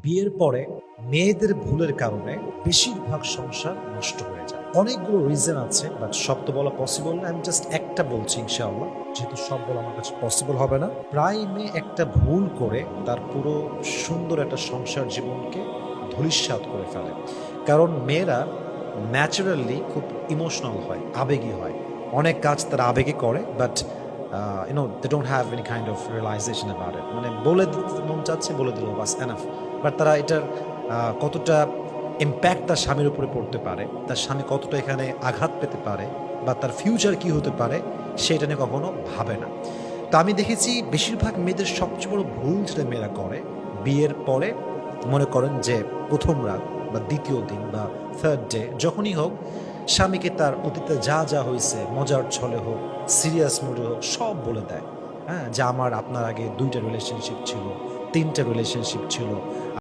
বিয়ের পরে মেয়েদের ভুলের কারণে বেশিরভাগ সংসার নষ্ট হয়ে যায়। অনেকগুলো রিজন আছে, বাট সব তো বলা পসিবল না। আমি জাস্ট একটা বলছি ইনশাআল্লাহ, যেহেতু সব বলা আমার কাছে পসিবল হবে না। প্রায় মেয়ে একটা ভুল করে তার পুরো সুন্দর একটা সংসার জীবনকে ধূলিসাৎ করে ফেলে। কারণ মেয়েরা ন্যাচারালি খুব ইমোশনাল হয়, আবেগী হয়। অনেক কাজ তারা আবেগে করে, but they don't have any kind of realization about it. মানে বলে দিতে মন চাচ্ছে, বলে দিল বাস এনাফ। বাট তারা এটার কতটা ইম্প্যাক্ট তার স্বামীর উপরে পড়তে পারে, তার স্বামী কতটা এখানে আঘাত পেতে পারে, বা তার ফিউচার কি হতে পারে, সেটা নিয়ে কখনো ভাবে না। তো আমি দেখেছি বেশিরভাগ মেয়েদের সবচেয়ে বড় ভুল যেটা মেয়েরা করে, বিয়ের পরে মনে করেন যে প্রথম রাত বা দ্বিতীয় দিন বা থার্ড ডে যখনই হোক, স্বামীকে তার অতীতে যা যা হয়েছে, মজার ছলে হোক, সিরিয়াস মুডে হোক, সব বলে দেয়। হ্যাঁ, যে আমার আপনার আগে ২টা রিলেশনশিপ ছিল, ৩টা রিলেশনশিপ ছিল।